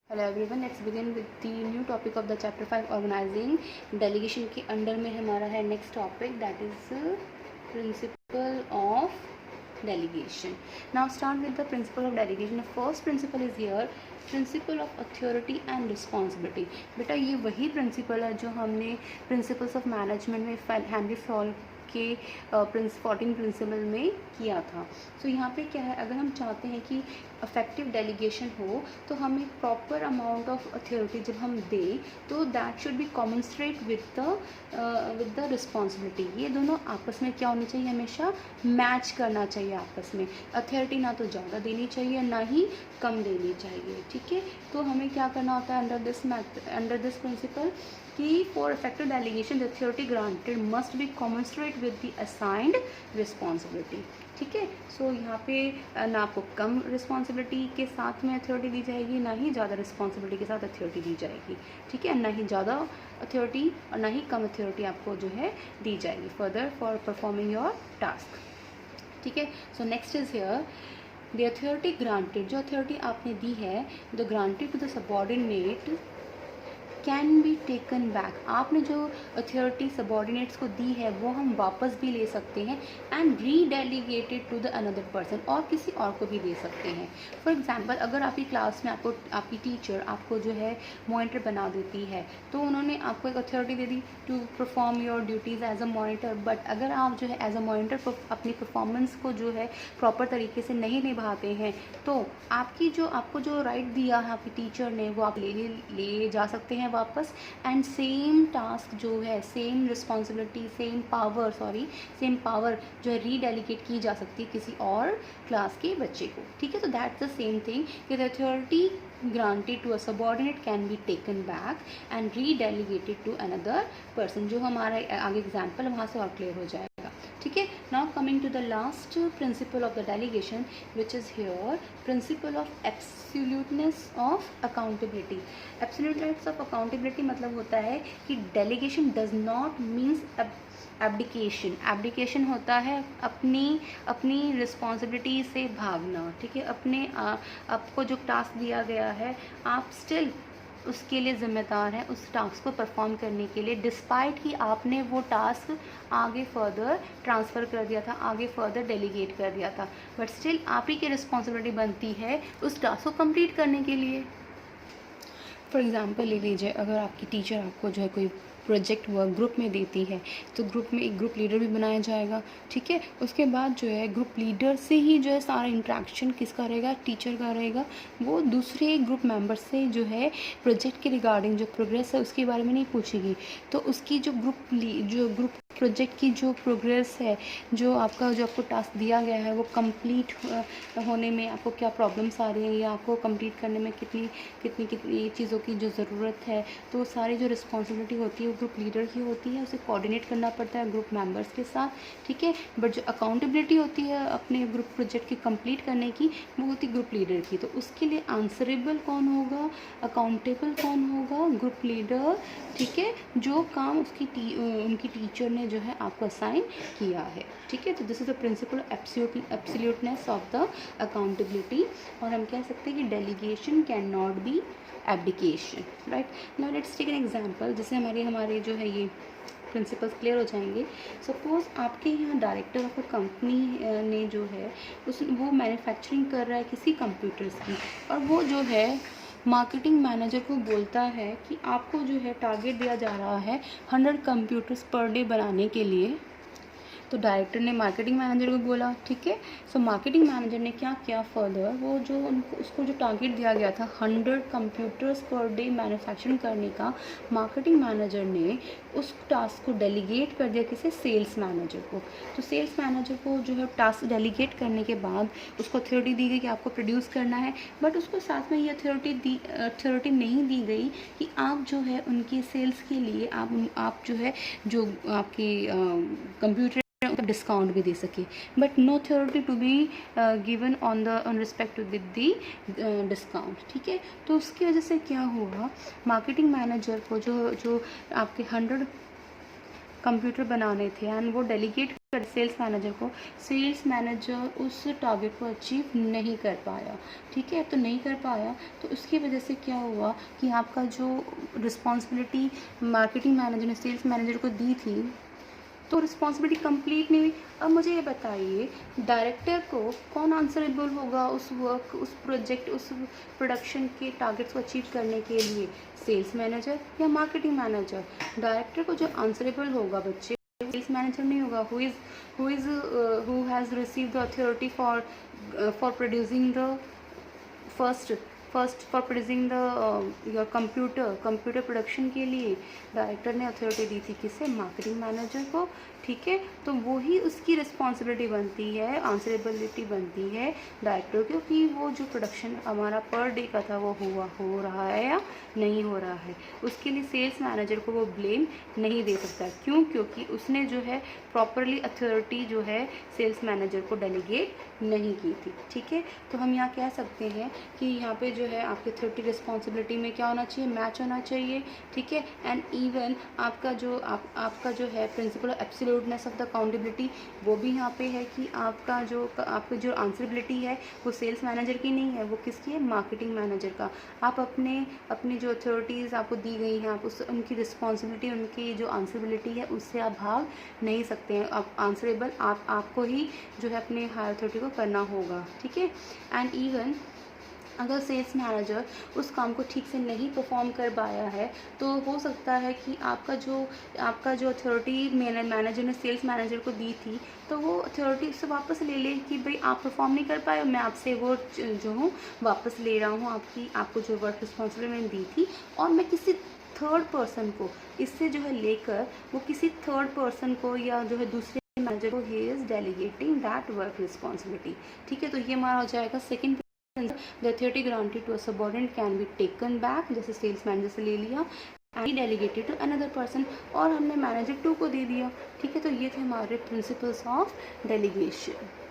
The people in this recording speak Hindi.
Hello everyone, let's begin with the new topic of the chapter 5 organising delegation के अंडर में हमारा है next topic that is principle of delegation. Now start with the principle of delegation. First principle is here principle of authority and responsibility. बेटा ये वही प्रिंसिपल है जो हमने प्रिंसिपल्स ऑफ मैनेजमेंट में हेनरी फॉल के 14 प्रिंसिपल में किया था. सो यहाँ पे क्या है, अगर हम चाहते हैं कि अफेक्टिव डेलीगेशन हो तो हमें प्रॉपर अमाउंट ऑफ अथॉरिटी जब हम दें तो that should be commensurate with the responsibility. ये दोनों आपस में क्या होनी चाहिए, हमेशा मैच करना चाहिए आपस में. अथॉरिटी ना तो ज़्यादा देनी चाहिए ना ही कम देनी चाहिए. ठीक है, तो हमें क्या करना होता है अंडर दिस प्रिंसिपल कि for effective delegation the authority granted must be commensurate with the assigned responsibility. ठीक है, सो यहाँ पे ना आपको कम रिस्पॉन्सिबिलिटी के साथ में अथॉरिटी दी जाएगी ना ही ज़्यादा रिस्पॉन्सिबिलिटी के साथ अथॉरिटी दी जाएगी. ठीक है, ना ही ज़्यादा अथॉरिटी और ना ही कम अथॉरिटी आपको जो है दी जाएगी further for performing your task. ठीक है, so next is here the authority granted. जो अथॉरिटी आपने दी है the granted to the subordinate can be taken back. आपने जो अथॉरिटी सबॉर्डिनेट्स को दी है वो हम वापस भी ले सकते हैं and redelegated to the another person, और किसी और को भी दे सकते हैं. फॉर एग्जांपल, अगर आपकी क्लास में आपकी टीचर आपको जो है मॉनिटर बना देती है तो उन्होंने आपको एक अथॉरिटी दे दी to perform your duties as a monitor. But अगर आप जो है एज अ मॉनिटर अपनी परफॉर्मेंस को जो है प्रॉपर तरीके से नहीं निभाते हैं तो आपको जो राइट दिया है आपकी टीचर ने वो आप ले जा सकते हैं वापस. एंड सेम टास्क जो है, सेम रिस्पॉन्सिबिलिटी, सेम पावर जो है रीडेलीगेट की जा सकती है किसी और क्लास के बच्चे को. ठीक है, तो दैट्स द सेम थिंग कि the authority granted to a subordinate can be taken back and redelegated to another person. जो हमारा आगे एग्जाम्पल वहाँ से और क्लियर हो जाएगा. ठीक है, now coming to the last principle of the delegation which is here principle of absoluteness of accountability. Absoluteness of accountability मतलब होता है कि delegation does not means abdication होता है अपनी रिस्पॉन्सिबिलिटी से भागना. ठीक है, आपको जो टास्क दिया गया है आप स्टिल उसके लिए ज़िम्मेदार हैं उस टास्क को परफॉर्म करने के लिए, डिस्पाइट कि आपने वो टास्क आगे फर्दर ट्रांसफ़र कर दिया था, आगे फर्दर डेलीगेट कर दिया था, बट स्टिल आप ही की रिस्पॉन्सिबिलिटी बनती है उस टास्क को कंप्लीट करने के लिए. फॉर एग्ज़ाम्पल ले लीजिए, अगर आपकी टीचर आपको जो है कोई प्रोजेक्ट वर्क ग्रुप में देती है तो ग्रुप में एक ग्रुप लीडर भी बनाया जाएगा. ठीक है, उसके बाद जो है ग्रुप लीडर से ही जो है सारा इंट्रैक्शन किसका रहेगा, टीचर का रहेगा. वो दूसरे ग्रुप मेंबर से जो है प्रोजेक्ट के रिगार्डिंग जो प्रोग्रेस है उसके बारे में नहीं पूछेगी. तो उसकी जो ग्रुप प्रोजेक्ट की जो प्रोग्रेस है, जो आपको टास्क दिया गया है वो कंप्लीट होने में आपको क्या प्रॉब्लम्स आ रही हैं या आपको कंप्लीट करने में कितनी चीज़ों की जो ज़रूरत है, तो सारी जो रिस्पॉन्सिबिलिटी होती है वो ग्रुप लीडर की होती है. उसे कोऑर्डिनेट करना पड़ता है ग्रुप मेंबर्स के साथ. ठीक है, बट जो अकाउंटेबिलिटी होती है अपने ग्रुप प्रोजेक्ट की कंप्लीट करने की वो होती है ग्रुप लीडर की. तो उसके लिए आंसरेबल कौन होगा, अकाउंटेबल कौन होगा, ग्रुप लीडर. ठीक है, जो काम उनकी टीचर ने जो है आपको असाइन किया है. ठीक है, तो this is the principle absoluteness of the accountability. और हम कह सकते हैं कि delegation cannot be abdication. Right, now let's take an example जिससे हमारे जो है ये प्रिंसिपल्स क्लियर हो जाएंगे. सपोज़ आपके यहाँ डायरेक्टर ऑफ अ कंपनी ने जो है वो मैन्युफैक्चरिंग कर रहा है किसी कंप्यूटर्स की, और वो जो है मार्केटिंग मैनेजर को बोलता है कि आपको जो है टारगेट दिया जा रहा है 100 कंप्यूटर्स पर डे बनाने के लिए. तो डायरेक्टर ने मार्केटिंग मैनेजर को बोला. ठीक है, सो मार्केटिंग मैनेजर ने क्या किया फर्दर, वो जो उसको जो टारगेट दिया गया था 100 कंप्यूटर्स पर डे मैन्युफैक्चरिंग करने का, मार्केटिंग मैनेजर ने उस टास्क को डेलीगेट कर दिया किसी सेल्स मैनेजर को. तो सेल्स मैनेजर को जो है टास्क डेलीगेट करने के बाद उसको अथॉरिटी दी गई कि आपको प्रोड्यूस करना है, बट उसको साथ में ये अथॉरिटी नहीं दी गई कि आप जो है उनकी सेल्स के लिए आप जो है जो आपकी कंप्यूटर डिस्काउंट भी दे सके. But no authority to be given on respect with the discount. ठीक है, तो उसकी वजह से क्या हुआ, मार्केटिंग मैनेजर को जो आपके 100 कंप्यूटर बनाने थे एंड वो डेलीगेट कर सेल्स मैनेजर को, सेल्स मैनेजर उस टारगेट को अचीव नहीं कर पाया, ठीक है। तो नहीं कर पाया तो उसकी वजह से क्या हुआ कि आपका जो रिस्पॉन्सिबिलिटी मार्केटिंग मैनेजर ने सेल्स मैनेजर को दी थी तो रिस्पॉन्सिबिलिटी कंप्लीट नहीं हुई। अब मुझे ये बताइए, डायरेक्टर को कौन आंसरेबल होगा उस वर्क, उस प्रोजेक्ट, उस प्रोडक्शन के टारगेट्स को अचीव करने के लिए, सेल्स मैनेजर या मार्केटिंग मैनेजर? डायरेक्टर को जो आंसरेबल होगा बच्चे, सेल्स मैनेजर नहीं होगा, who has received the authority for producing the first for producing the your computer production के लिए डायरेक्टर ने अथॉरिटी दी थी किसे? मार्केटिंग मैनेजर को, ठीक है। तो वही उसकी रिस्पॉन्सिबिलिटी बनती है, आंसरेबिलिटी बनती है डायरेक्टर को कि वो जो प्रोडक्शन हमारा पर डे का था वो हो रहा है या नहीं हो रहा है। उसके लिए सेल्स मैनेजर को वो ब्लेम नहीं दे सकता। क्यों? क्योंकि उसने जो है प्रॉपरली अथॉरिटी जो है सेल्स मैनेजर को डेलीगेट नहीं की थी, ठीक है। तो हम यहाँ कह सकते हैं कि यहाँ पे जो है आपके अथॉरिटी रिस्पॉन्सिबिलिटी में क्या होना चाहिए? मैच होना चाहिए, ठीक है। एंड इवन आपका जो है principal of absoluteness of the accountability वो भी यहाँ पे है कि आपकी जो आंसरेबिलिटी है वो सेल्स मैनेजर की नहीं है, वो किसकी है? मार्केटिंग मैनेजर का। आप अपनी जो अथॉरिटीज़ आपको दी गई हैं, आप उनकी रिस्पॉन्सिबिलिटी, उनकी जो आंसरेबिलिटी है उससे आप भाग नहीं सकते हैं। आप आंसरेबल आपको ही जो है अपने हायर अथॉरिटी को करना होगा, ठीक है। एंड इवन अगर सेल्स मैनेजर उस काम को ठीक से नहीं परफॉर्म कर पाया है तो हो सकता है कि आपका जो अथॉरिटी मैनेजर ने सेल्स मैनेजर को दी थी तो वो अथॉरिटी उससे वापस ले ले कि भाई आप परफॉर्म नहीं कर पाए, मैं आपसे वो जो हूँ वापस ले रहा हूँ, आपको जो वर्क रिस्पॉन्सिबिलिटी मैंने दी थी, और मैं किसी थर्ड पर्सन को इससे जो है लेकर वो किसी थर्ड पर्सन को या जो है दूसरे मैनेजर को he is delegating that work responsibility, ठीक है। तो ये हमारा हो जाएगा second. The authority granted to a subordinate can be taken back, जैसे सेल्स मैनेजर से ले लिया, and delegated to another person, और हमने मैनेजर 2 को दे दिया, ठीक है। तो ये थे हमारे प्रिंसिपल्स ऑफ डेलीगेशन।